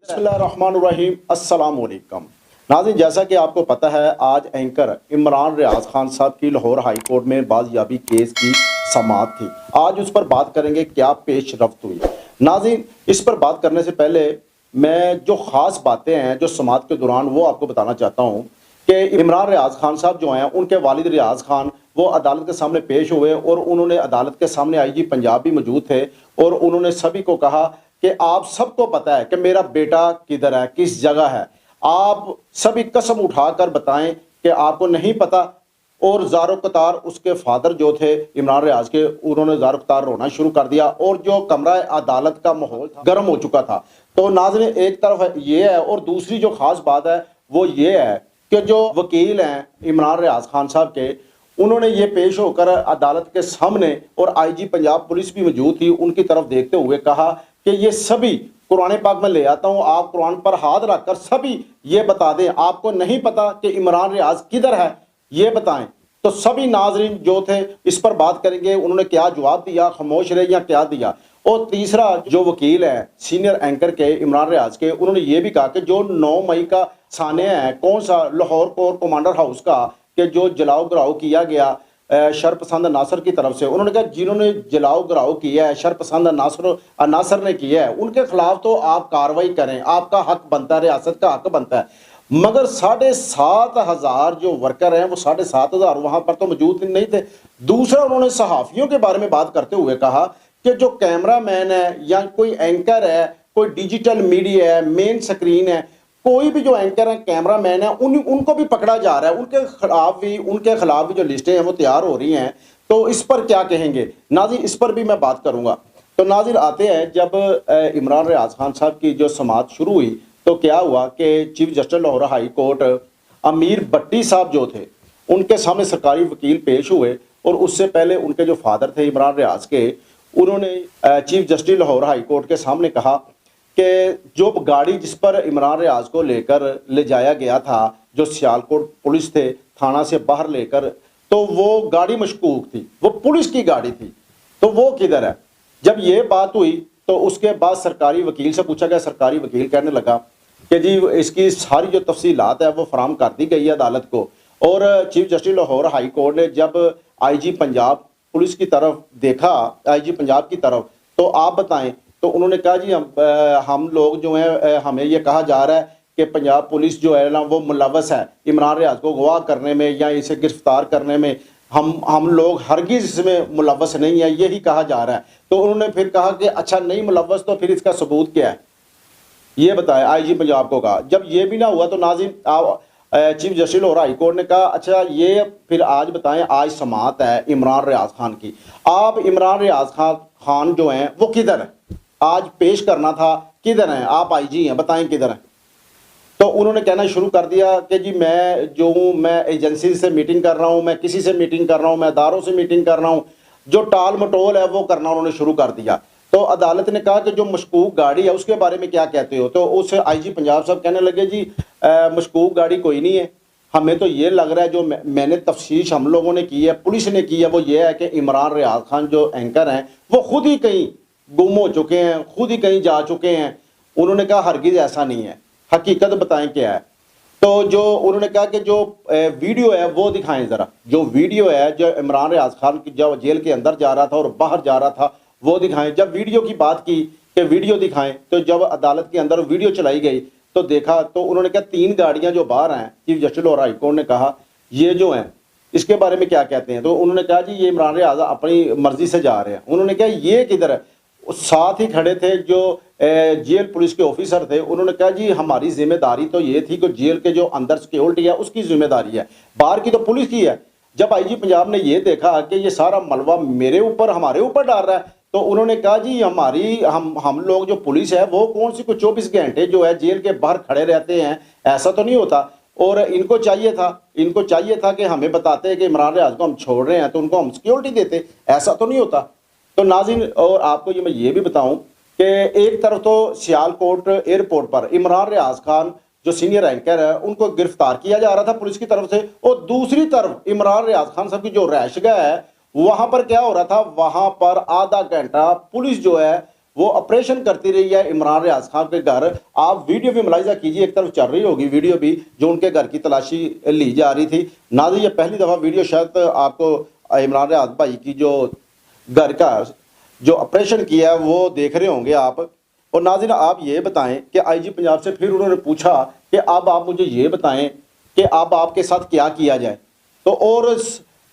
बिस्मिल्लाहिर्रहमानिर्रहीम अस्सलाम वालेकुम नाज़रीन, जैसा कि आपको पता है आज एंकर इमरान रियाज खान साहब की लाहौर हाई कोर्ट में बाजियाबी केस की समाअत थी। आज उस पर बात करेंगे क्या पेश रफ्त हुई। नाज़रीन, इस पर बात करने से पहले मैं जो ख़ास बातें हैं जो समाअत के दौरान वो आपको बताना चाहता हूँ कि इमरान रियाज खान साहब जो हैं उनके वालिद रियाज खान वो अदालत के सामने पेश हुए और उन्होंने अदालत के सामने आईजी पंजाब भी मौजूद थे और उन्होंने सभी को कहा कि आप सबको पता है कि मेरा बेटा किधर है, किस जगह है। आप सभी कसम उठाकर बताएं कि आपको नहीं पता। और ज़ारो कतार उसके फादर जो थे इमरान रियाज के, उन्होंने ज़ारो कतार रोना शुरू कर दिया और जो कमरा अदालत का माहौल गर्म हो चुका था। तो नाज़रीन, एक तरफ ये है और दूसरी जो ख़ास बात है वो ये है कि जो वकील हैं इमरान रियाज खान साहब के, उन्होंने ये पेश होकर अदालत के सामने और आईजी पंजाब पुलिस भी मौजूद थी, उनकी तरफ देखते हुए कहा कि ये सभी कुरान पाक में ले आता हूँ, आप कुरान पर हाथ रखकर सभी ये बता दें, आपको नहीं पता कि इमरान रियाज किधर है, ये बताएं। तो सभी नाजरीन जो थे इस पर बात करेंगे, उन्होंने क्या जवाब दिया, खामोश रहे या क्या दिया। और तीसरा जो वकील है सीनियर एंकर के इमरान रियाज के, उन्होंने ये भी कहा कि जो 9 मई का सानिया है, कौन सा, लाहौर कोर कमांडर हाउस का, कि जो जलाओ गिराओ किया गया शरपसंद नासर की तरफ से, उन्होंने कहा जिन्होंने जलाओ गिराओ किया है शरपसंद नासर ने किया है, उनके खिलाफ तो आप कार्रवाई करें, आपका हक बनता है, रियासत का हक बनता है। मगर 7,500 जो वर्कर हैं वो 7,500 वहां पर तो मौजूद नहीं थे। दूसरा, उन्होंने सहाफियों के बारे में बात करते हुए कहा कि जो कैमरा मैन है या कोई एंकर है, कोई डिजिटल मीडिया है, मेन स्क्रीन है, कोई भी जो एंकर है, कैमरा मैन है, उनको भी पकड़ा जा रहा है, उनके खिलाफ भी जो लिस्टें हैं वो तैयार हो रही हैं। तो इस पर क्या कहेंगे नाज़रीन, इस पर भी मैं बात करूंगा। तो नाज़रीन, आते हैं जब इमरान रियाज खान साहब की जो समाअत शुरू हुई तो क्या हुआ कि chief justice Lahore high court अमीर भट्टी साहब जो थे उनके सामने सरकारी वकील पेश हुए और उससे पहले उनके जो फादर थे इमरान रियाज के, उन्होंने chief justice Lahore high court के सामने कहा कि जो गाड़ी जिस पर इमरान रियाज को लेकर ले जाया गया था, जो सियालकोट पुलिस थे थाना से बाहर लेकर, तो वो गाड़ी मशकूक थी, वो पुलिस की गाड़ी थी, तो वो किधर है। जब ये बात हुई तो उसके बाद सरकारी वकील से पूछा गया, सरकारी वकील कहने लगा कि जी इसकी सारी जो तफसीलात है वो फराम कर दी गई है अदालत को। और chief justice Lahore high court ने जब आईजी पंजाब पुलिस की तरफ देखा, आईजी पंजाब की तरफ, तो आप बताएं। तो उन्होंने कहा जी हम लोग जो हैं, हमें ये कहा जा रहा है कि पंजाब पुलिस जो है ना वो मुलव्वस है इमरान रियाज को गवाह करने में या इसे गिरफ्तार करने में, हम लोग हरगिज इसमें मुलव्वस नहीं है, यही कहा जा रहा है। तो उन्होंने फिर कहा कि अच्छा नहीं मुलव्वस तो फिर इसका सबूत क्या है, ये बताया आईजी पंजाब को कहा। जब ये भी ना हुआ तो नाज़रीन chief justice Lahore high court ने कहा अच्छा ये फिर आज बताएं, आज समाअत है इमरान रियाज खान की, आप इमरान रियाज खान जो हैं वो किधर है, आज पेश करना था, किधर हैं आप, आईजी हैं, बताएं किधर हैं। तो उन्होंने कहना शुरू कर दिया कि जी मैं जो हूँ, मैं एजेंसी से मीटिंग कर रहा हूँ, मैं किसी से मीटिंग कर रहा हूँ, मैं अदारों से मीटिंग कर रहा हूँ, जो टाल मटोल है वो करना उन्होंने शुरू कर दिया। तो अदालत ने कहा कि जो मशकूक गाड़ी है उसके बारे में क्या कहते हो। तो उस आईजी पंजाब साहब कहने लगे जी मशकूक गाड़ी कोई नहीं है, हमें तो ये लग रहा है, जो मैंने तफ्तीश हम लोगों ने की है, पुलिस ने की है, वो ये है कि इमरान रियाज खान जो एंकर हैं वो खुद ही कहीं गुम हो चुके हैं, खुद ही कहीं जा चुके हैं। उन्होंने कहा हरगिज ऐसा नहीं है, हकीकत बताएं क्या है। तो जो उन्होंने कहा कि जो वीडियो है वो दिखाएं ज़रा, जो वीडियो है जो इमरान रियाज खान की जब जेल के अंदर जा रहा था और बाहर जा रहा था वो दिखाएं। जब वीडियो की बात की कि वीडियो दिखाएं, तो जब अदालत के अंदर वीडियो चलाई गई तो देखा, तो उन्होंने कहा 3 गाड़ियां जो बाहर हैं, chief justice Lahore high court ने कहा ये जो हैं इसके बारे में क्या कहते हैं। तो उन्होंने कहा जी ये इमरान रियाज अपनी मर्जी से जा रहे हैं। उन्होंने कहा ये किधर है, साथ ही खड़े थे जो जेल पुलिस के ऑफिसर थे, उन्होंने कहा जी हमारी जिम्मेदारी तो ये थी कि जेल के जो अंदर सिक्योरिटी है उसकी जिम्मेदारी है, बाहर की तो पुलिस की है। जब आईजी पंजाब ने ये देखा कि ये सारा मलबा मेरे ऊपर, हमारे ऊपर डाल रहा है, तो उन्होंने कहा जी हम लोग जो पुलिस है वो कौन सी कुछ 24 घंटे जो है जेल के बाहर खड़े रहते हैं, ऐसा तो नहीं होता। और इनको चाहिए था कि हमें बताते हैं कि इमरान रियाज को हम छोड़ रहे हैं तो उनको हम सिक्योरिटी देते, ऐसा तो नहीं होता। तो नाज़रीन, और आपको मैं ये भी बताऊं कि एक तरफ तो सियालकोट एयरपोर्ट पर इमरान रियाज खान जो सीनियर एंकर है उनको गिरफ्तार किया जा रहा था पुलिस की तरफ से, और दूसरी तरफ इमरान रियाज खान साहब की जो रैशगा है वहां पर क्या हो रहा था, वहां पर आधा घंटा पुलिस जो है وہ آپریشن کرتی رہی ہے عمران ریاض خان کے گھر. آپ ویڈیو بھی ملاحظہ کیجیے, ایک طرف چل رہی ہوگی ویڈیو بھی جو ان کے گھر کی تلاشی لی جا رہی تھی. ناظرین یہ پہلی دفعہ ویڈیو شاید آپ کو عمران ریاض بھائی کی جو گھر کا جو آپریشن کیا ہے وہ دیکھ رہے ہوں گے آپ. اور ناظرین آپ یہ بتائیں کہ آئی جی پنجاب سے پھر انہوں نے پوچھا کہ اب آپ مجھے یہ بتائیں کہ اب آپ کے ساتھ کیا جائے. تو اور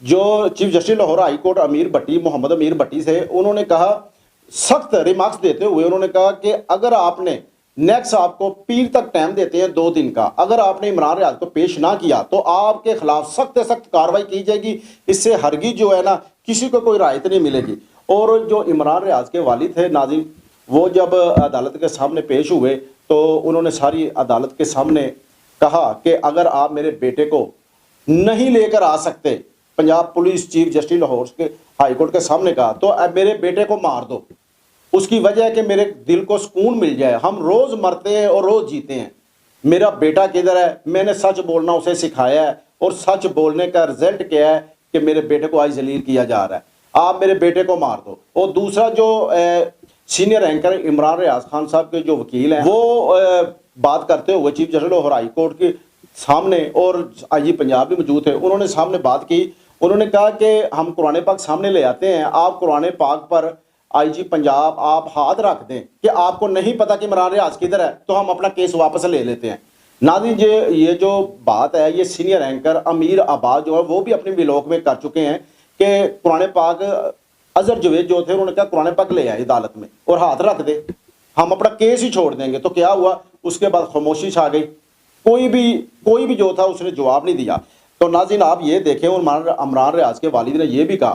جو chief justice Lahore high court Amir Bhatti, Muhammad Amir Bhatti سے, انہوں نے کہا, سخت ریمارکس دیتے ہوئے انہوں نے کہا کہ اگر آپ نے نیکسٹ آپ کو پیر تک ٹائم دیتے ہیں 2 دن کا, اگر آپ نے عمران ریاض کو پیش نہ کیا تو آپ کے خلاف سخت سخت کارروائی کی جائے گی. اس سے ہرگز جو ہے نا کسی کو کوئی رعایت نہیں ملے گی. اور جو عمران ریاض کے والد تھے ناظرین, وہ جب عدالت کے سامنے پیش ہوئے تو انہوں نے ساری عدالت کے سامنے کہا کہ اگر آپ میرے بیٹے کو نہیں لے کر آ سکتے, Punjab police chief justice Lahore کے ہائی کورٹ کے سامنے کہا, تو میرے بیٹے کو مار دو. اس کی وجہ ہے کہ میرے دل کو سکون مل جائے. ہم روز مرتے ہیں اور روز جیتے ہیں. میرا بیٹا کدھر ہے؟ میں نے سچ بولنا اسے سکھایا ہے اور سچ بولنے کا رزلٹ کیا ہے کہ میرے بیٹے کو آج ذلیل کیا جا رہا ہے. آپ میرے بیٹے کو مار دو. اور دوسرا جو سینئر اینکر عمران ریاض خان صاحب کے جو وکیل ہیں وہ بات کرتے ہوئے chief justice Lahore high court کے سامنے, اور آئی جی پنجاب بھی موجود تھے, انہوں نے سامنے بات کی. انہوں نے کہا کہ ہم قرآن پاک سامنے لے آتے ہیں, آپ قرآن پاک پر آئی جی پنجاب آپ ہاتھ رکھ دیں کہ آپ کو نہیں پتا کہ عمران ریاض کدھر ہے, تو ہم اپنا کیس واپس لے لیتے ہیں. ناظرین یہ جو بات ہے یہ سینئر اینکر امیر عباس جو ہے وہ بھی اپنی ویلوگ میں کر چکے ہیں کہ قرآن پاک اظہر جوید جو تھے انہوں نے کہا قرآن پاک لے آئے عدالت میں اور ہاتھ رکھ دے, ہم اپنا کیس ہی چھوڑ دیں گے. تو کیا ہوا, اس کے بعد خاموشی چھا گئی, کوئی بھی جو تھا اس نے جواب نہیں دیا. تو ناظرین آپ یہ دیکھیں, اور عمران ریاض کے والد نے یہ بھی کہا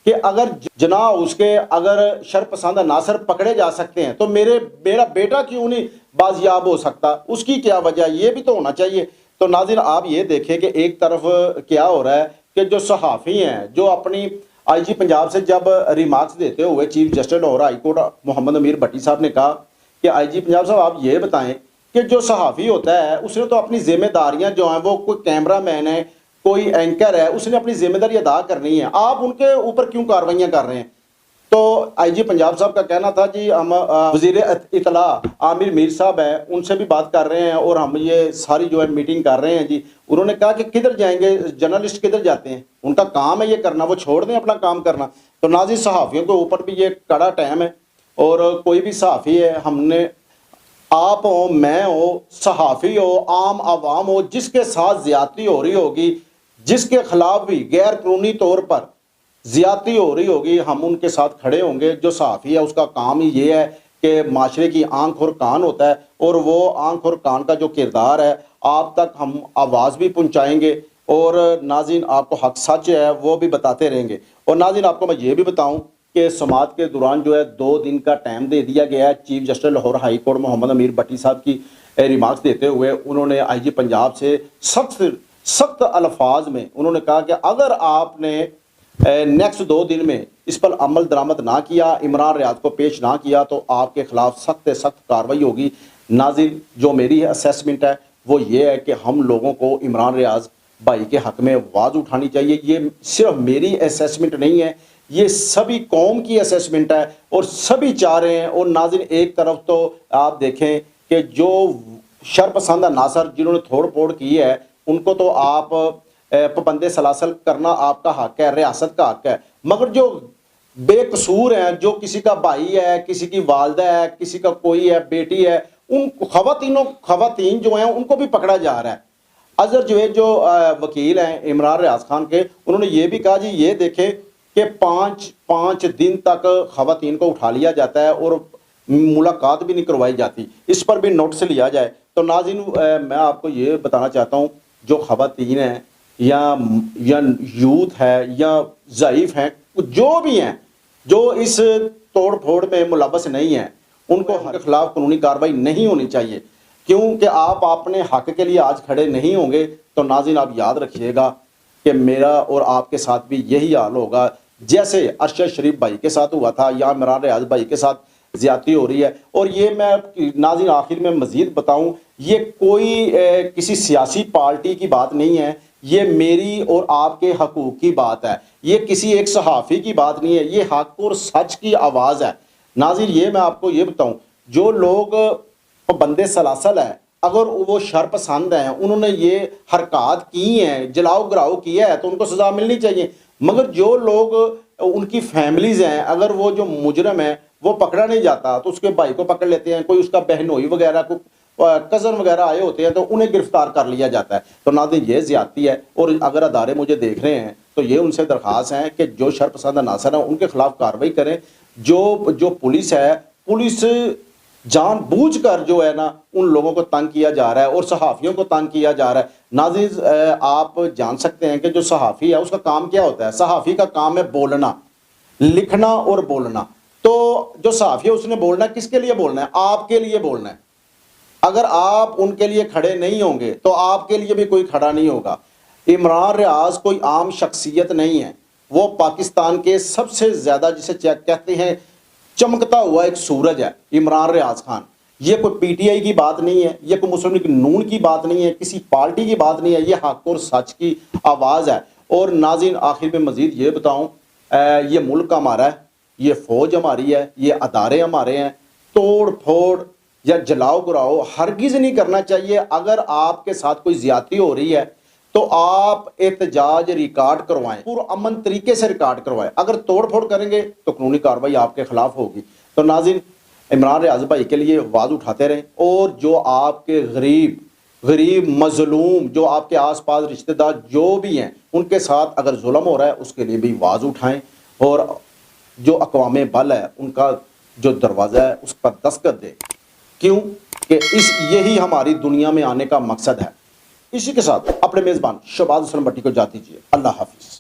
کہ اگر جناح اس کے اگر شرپسند عناصر پکڑے جا سکتے ہیں تو میرا بیٹا کیوں نہیں بازیاب ہو سکتا, اس کی کیا وجہ, یہ بھی تو ہونا چاہیے. تو ناظرین آپ یہ دیکھیں کہ ایک طرف کیا ہو رہا ہے کہ جو صحافی ہیں جو اپنی آئی جی پنجاب سے جب ریمارکس دیتے ہوئے chief justice Lahore high court Muhammad Amir Bhatti صاحب نے کہا کہ آئی جی پنجاب صاحب آپ یہ بتائیں کہ جو صحافی ہوتا ہے اس نے تو اپنی ذمہ داریاں جو ہیں, وہ کوئی کیمرہ مین ہے, کوئی اینکر ہے, اس نے اپنی ذمہ داری ادا کرنی ہے, آپ ان کے اوپر کیوں کاروائیاں کر رہے ہیں. تو آئی جی پنجاب صاحب کا کہنا تھا جی ہم وزیر اطلاع عامر میر صاحب ہیں ان سے بھی بات کر رہے ہیں اور ہم یہ ساری جو ہے میٹنگ کر رہے ہیں جی. انہوں نے کہا کہ کدھر جائیں گے, جرنلسٹ کدھر جاتے ہیں, ان کا کام ہے یہ کرنا, وہ چھوڑ دیں اپنا کام کرنا. تو ناظرین صحافیوں کے اوپر بھی یہ کڑا ٹائم ہے, اور کوئی بھی صحافی ہے, ہم نے آپ ہو, میں ہو, صحافی ہو, عام عوام ہو, جس کے ساتھ زیادتی ہو رہی ہوگی, جس کے خلاف بھی غیر قانونی طور پر زیادتی ہو رہی ہوگی, ہم ان کے ساتھ کھڑے ہوں گے. جو صحافی ہے اس کا کام ہی یہ ہے کہ معاشرے کی آنکھ اور کان ہوتا ہے, اور وہ آنکھ اور کان کا جو کردار ہے آپ تک ہم آواز بھی پہنچائیں گے, اور ناظرین آپ کو حق سچ ہے وہ بھی بتاتے رہیں گے. اور ناظرین آپ کو میں یہ بھی بتاؤں کہ سماعت کے دوران جو ہے 2 دن کا ٹائم دے دیا گیا ہے. Chief justice Lahore high court Muhammad Amir Bhatti صاحب کی ریمارکس دیتے ہوئے انہوں نے آئی جی پنجاب سے سخت الفاظ میں انہوں نے کہا کہ اگر آپ نے نیکسٹ 2 دن میں اس پر عمل درآمد نہ کیا, عمران ریاض کو پیش نہ کیا, تو آپ کے خلاف سخت کارروائی ہوگی. ناظرین جو میری اسیسمنٹ ہے وہ یہ ہے کہ ہم لوگوں کو عمران ریاض بھائی کے حق میں آواز اٹھانی چاہیے. یہ صرف میری اسیسمنٹ نہیں ہے, یہ سبھی قوم کی اسیسمنٹ ہے اور سبھی چاہ رہے ہیں. اور ناظرین ایک طرف تو آپ دیکھیں کہ جو شرپسند عناصر جنہوں نے توڑ پھوڑ کی ہے ان کو تو آپ پابند سلاسل کرنا آپ کا حق ہے, ریاست کا حق ہے, مگر جو بے قصور ہیں, جو کسی کا بھائی ہے, کسی کی والدہ ہے, کسی کا کوئی ہے, بیٹی ہے, ان خواتین جو ہیں ان کو بھی پکڑا جا رہا ہے. اظہر جوید جو وکیل ہیں عمران ریاض خان کے, انہوں نے یہ بھی کہا جی یہ دیکھیں کہ 5 دن تک خواتین کو اٹھا لیا جاتا ہے اور ملاقات بھی نہیں کروائی جاتی, اس پر بھی نوٹس لیا جائے. تو ناظرین میں آپ کو یہ بتانا چاہتا ہوں جو خواتین ہیں یا یوتھ ہے یا ضعیف ہیں, جو بھی ہیں جو اس توڑ پھوڑ میں ملوث نہیں ہیں, ان کو کے خلاف قانونی کارروائی نہیں ہونی چاہیے, کیونکہ آپ اپنے حق کے لیے آج کھڑے نہیں ہوں گے تو ناظرین آپ یاد رکھیے گا کہ میرا اور آپ کے ساتھ بھی یہی حال ہوگا جیسے ارشد شریف بھائی کے ساتھ ہوا تھا یا عمران ریاض بھائی کے ساتھ زیادتی ہو رہی ہے. اور یہ میں ناظرین آخر میں مزید بتاؤں, یہ کوئی کسی سیاسی پارٹی کی بات نہیں ہے, یہ میری اور آپ کے حقوق کی بات ہے, یہ کسی ایک صحافی کی بات نہیں ہے, یہ حق اور سچ کی آواز ہے. नाज़रीन ये मैं आपको ये बताऊं, जो लोग बंदे सलासल हैं, अगर वो शरपसंद हैं, उन्होंने ये हरकत की हैं, जलाओ गिराओ किया है, तो उनको सज़ा मिलनी चाहिए। मगर जो लोग उनकी फैमिलीज़ हैं, अगर वो जो मुजरम है वो पकड़ा नहीं जाता तो उसके भाई को पकड़ लेते हैं, कोई उसका बहनोई वगैरह को कज़न वगैरह आए होते हैं तो उन्हें गिरफ्तार कर लिया जाता है। तो नाज़रीन ये ज़्यादती है, और अगर अदारे मुझे देख रहे हैं तो ये उनसे दरख्वास्त है कि जो शरपसंद अनासर हैं उनके खिलाफ कार्रवाई करें। जो पुलिस है, पुलिस जानबूझकर जो है ना उन लोगों को तंग किया जा रहा है और सहाफ़ियों को तंग किया जा रहा है। नाज़रीन आप जान सकते हैं कि जो सहाफ़ी है उसका काम क्या होता है। सहाफ़ी का काम है बोलना, लिखना और बोलना। तो जो सहाफ़ी है उसने बोलना है, किसके लिए बोलना है? आपके लिए बोलना है। अगर आप उनके लिए खड़े नहीं होंगे तो आपके लिए भी कोई खड़ा नहीं होगा। इमरान रियाज कोई आम शख्सियत नहीं है, वो पाकिस्तान के सबसे ज़्यादा जिसे कहते हैं चमकता हुआ एक सूरज है इमरान रियाज खान। ये कोई पीटीआई की बात नहीं है, ये कोई मुस्लिम लीग नून की बात नहीं है, किसी पार्टी की बात नहीं है, ये हक और सच की आवाज़ है। और नाज़रीन आखिर में मज़ीद ये बताऊँ, ये मुल्क हमारा है, ये फ़ौज हमारी है, ये अदारे हमारे हैं। तोड़ फोड़ या जलाओ गिराओ हरगिज़ नहीं करना चाहिए। अगर आपके साथ कोई ज़्यादती हो रही है तो आप एहतजाज रिकॉर्ड करवाएं, पूरा अमन तरीके से रिकॉर्ड करवाएं। अगर तोड़ फोड़ करेंगे तो कानूनी कार्रवाई आपके खिलाफ होगी। तो नाज़रीन इमरान रियाज भाई के लिए आवाज़ उठाते रहें, और जो आपके गरीब मजलूम, जो आपके आसपास रिश्तेदार जो भी हैं, उनके साथ अगर जुल्म हो रहा है उसके लिए भी आवाज़ उठाएं, और जो अक़वामे बल है उनका जो दरवाज़ा है उस पर दस्तखत दें। क्यों कि यही हमारी दुनिया में आने का मकसद है। इसी के साथ अपने मेज़बान शहबाज हुसैन भट्टी को जाती दीजिए। अल्लाह हाफिज़।